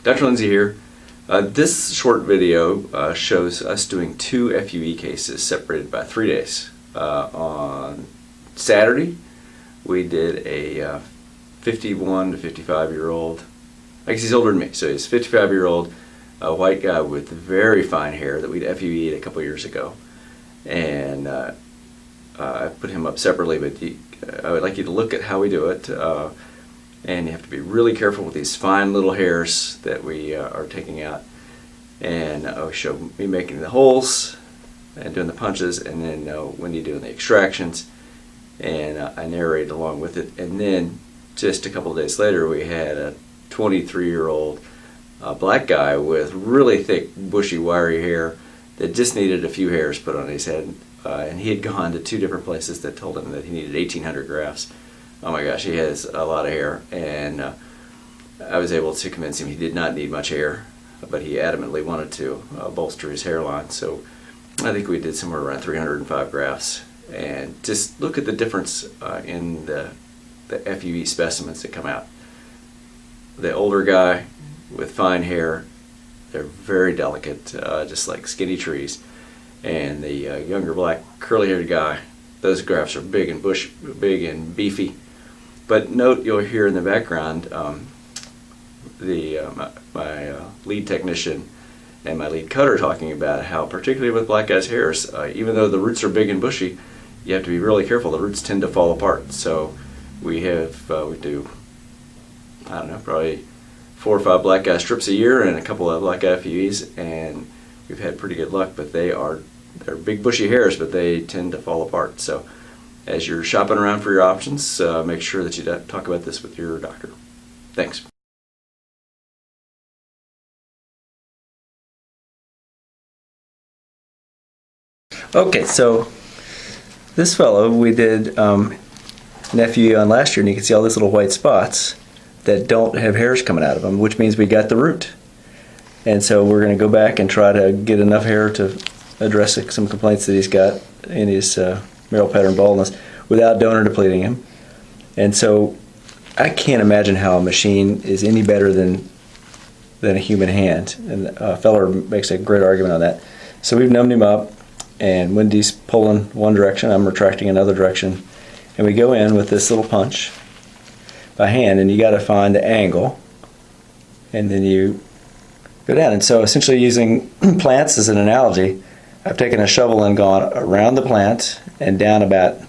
Dr. Lindsey here. This short video shows us doing 2 FUE cases separated by 3 days. On Saturday, we did a 51 to 55-year-old, I guess he's older than me, so he's a 55-year-old white guy with very fine hair that we'd FUE'd a couple years ago. And I put him up separately, but I would like you to look at how we do it. And you have to be really careful with these fine little hairs that we are taking out. And I'll show me making the holes and doing the punches, and then Wendy doing the extractions, and I narrate along with it. And then just a couple of days later, we had a 23-year-old black guy with really thick, bushy, wiry hair that just needed a few hairs put on his head. And he had gone to 2 different places that told him that he needed 1,800 grafts. Oh my gosh, he has a lot of hair, and I was able to convince him he did not need much hair, but he adamantly wanted to bolster his hairline. So I think we did somewhere around 305 grafts. And just look at the difference in the FUE specimens that come out. The older guy with fine hair, they're very delicate, just like skinny trees. And the younger black curly-haired guy, those grafts are big and beefy. But note, you'll hear in the background my lead technician and my lead cutter talking about how, particularly with black guys' hairs, even though the roots are big and bushy, you have to be really careful. The roots tend to fall apart. So we do, I don't know, probably 4 or 5 black guy strips a year and a couple of black guy FUEs, and we've had pretty good luck. But they're big bushy hairs, but they tend to fall apart. So as you're shopping around for your options, make sure that you talk about this with your doctor. Thanks. Okay, so this fellow we did an FUE on last year, and you can see all these little white spots that don't have hairs coming out of them, which means we got the root. And so we're going to go back and try to get enough hair to address some complaints that he's got in his marrow pattern baldness without donor depleting him. And so I can't imagine how a machine is any better than a human hand. And Feller makes a great argument on that. So we've numbed him up, and Wendy's pulling one direction, I'm retracting another direction, and we go in with this little punch by hand, and you got to find the angle, and then you go down. And so essentially, using plants as an analogy, I've taken a shovel and gone around the plant and down about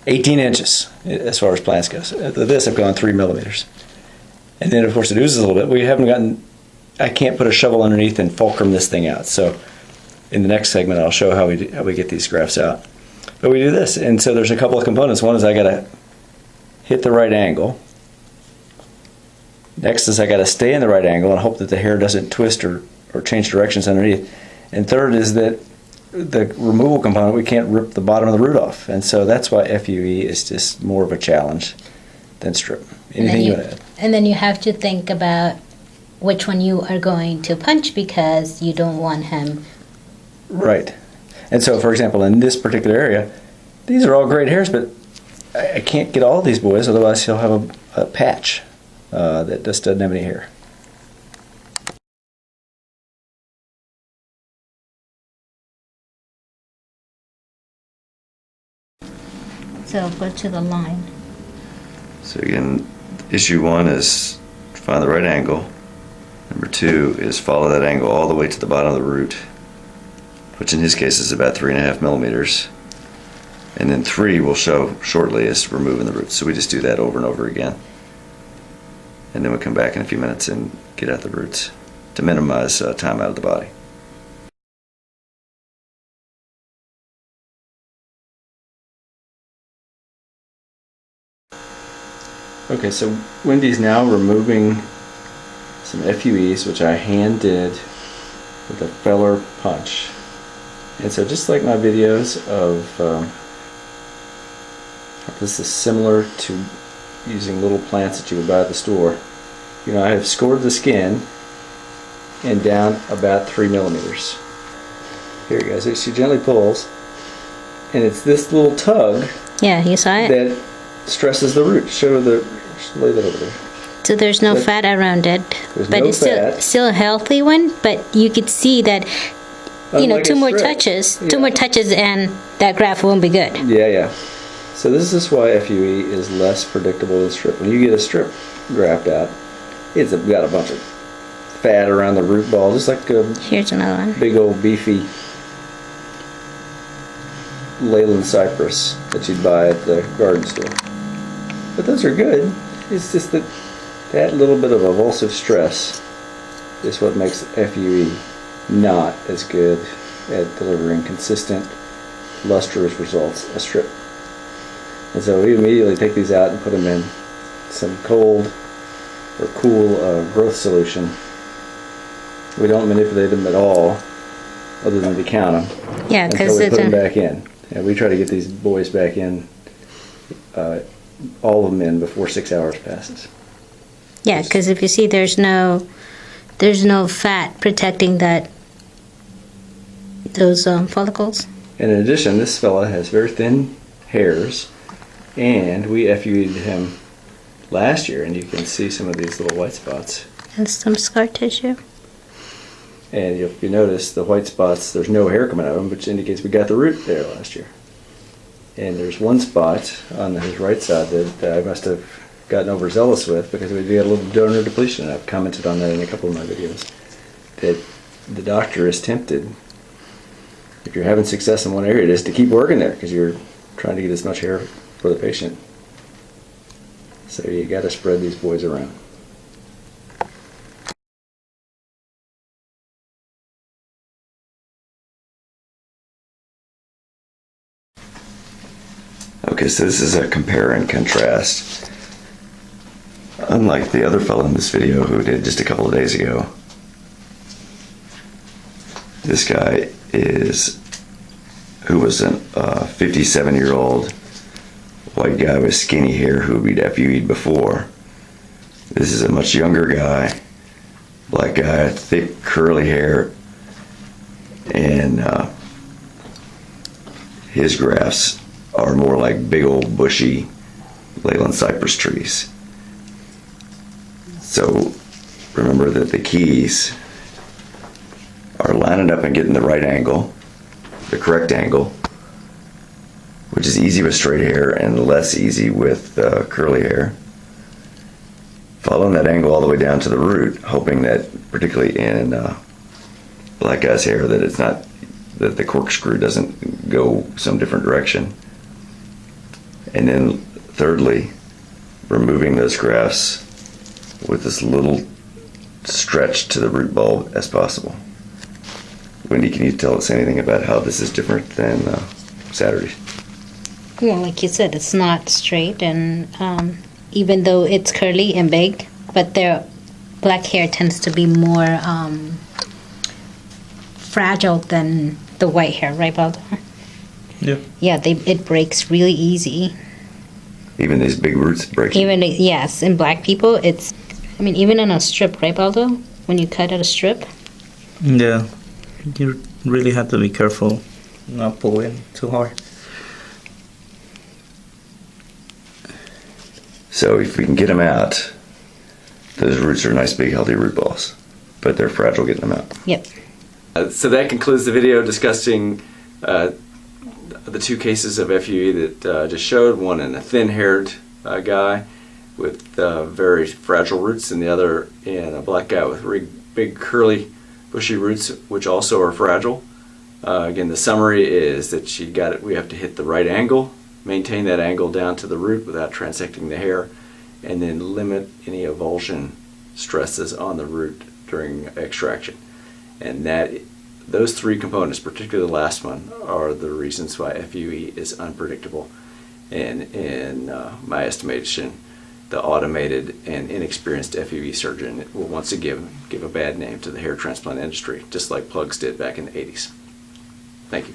18 inches as far as plants goes. This I've gone 3 millimeters. And then of course it oozes a little bit. I can't put a shovel underneath and fulcrum this thing out. So in the next segment I'll show how we get these grafts out. But we do this, and so there's a couple of components. One is I gotta hit the right angle. Next is I gotta stay in the right angle and hope that the hair doesn't twist or change directions underneath. And third is that the removal component, we can't rip the bottom of the root off. And so that's why FUE is just more of a challenge than strip. Anything you want to add? And then you have to think about which one you are going to punch, because you don't want him. Right. And so, for example, in this particular area, these are all great hairs, but I can't get all of these boys, otherwise he'll have a patch that just doesn't have any hair. So go to the line. So again, issue 1 is find the right angle. Number 2 is follow that angle all the way to the bottom of the root, which in his case is about 3.5 millimeters. And then 3 we'll show shortly is removing the roots. So we just do that over and over again. And then we'll come back in a few minutes and get out the roots to minimize time out of the body. Okay, so Wendy's now removing some FUEs, which I hand did with a Feller punch. And so just like my videos of, this is similar to using little plants that you would buy at the store. You know, I have scored the skin and down about 3 millimeters. Here you go, so she gently pulls, and it's this little tug. Yeah, you saw it? That stresses the root. Show the, lay that over there. So there's no But fat around it, there's but no it's fat. still a healthy one. But you could see that, Unlike two a more strip. touches, Yeah. and that graft won't be good. Yeah. So this is why FUE is less predictable than strip. When you get a strip graft out, it's got a bunch of fat around the root ball, just like a Here's another one. big old beefy Leyland cypress that you'd buy at the garden store. But those are good. It's just that little bit of evulsive stress is what makes FUE not as good at delivering consistent, lustrous results as strip. And so we immediately take these out and put them in some cold or cool growth solution. We don't manipulate them at all, other than to count them. Yeah, until because we it's put them back in. And we try to get these boys back in, all of them in before 6 hours passes. yeah, because if you see, there's no fat protecting those follicles. And in addition, this fella has very thin hairs, and we FUE'd him last year, and you can see some of these little white spots. And some scar tissue. And if you notice the white spots, there's no hair coming out of them, which indicates we got the root there last year. And there's one spot on his right side that I must have gotten overzealous with, because we did a little donor depletion. I've commented on that in a couple of my videos. That the doctor is tempted, if you're having success in one area, just to keep working there, because you're trying to get as much hair for the patient. So you got to spread these boys around. Okay, so this is a compare and contrast. Unlike the other fellow in this video who did just a couple of days ago, this guy who was a 57-year-old white guy with skinny hair who we'd FUE'd before. This is a much younger guy, black guy, thick curly hair, and his grafts are more like big old bushy Leyland cypress trees. So remember that the keys are lining up and getting the right angle, the correct angle, which is easy with straight hair and less easy with curly hair. Following that angle all the way down to the root, hoping that, particularly in black guy's hair, that the corkscrew doesn't go some different direction. And then thirdly, removing those grafts with as little stretch to the root bulb as possible. Wendy, can you tell us anything about how this is different than Saturday's? Well, like you said, it's not straight, and even though it's curly and big, but their black hair tends to be more fragile than the white hair, right, Baldo? Yeah. Yeah, it breaks really easy. Even these big roots break. Yes, in black people, even in a strip, right, Baldo? When you cut out a strip. Yeah. You really have to be careful not pull in too hard. So if we can get them out, those roots are nice big healthy root balls, but they're fragile getting them out. Yep. So that concludes the video discussing the two cases of FUE that just showed, one in a thin-haired guy with very fragile roots, and the other in a black guy with big curly bushy roots, which also are fragile. Again, the summary is that we have to hit the right angle, maintain that angle down to the root without transecting the hair, and then limit any avulsion stresses on the root during extraction. And those three components, particularly the last one, are the reasons why FUE is unpredictable. And in my estimation, the automated and inexperienced FUE surgeon will once again give a bad name to the hair transplant industry, just like plugs did back in the 80s. Thank you.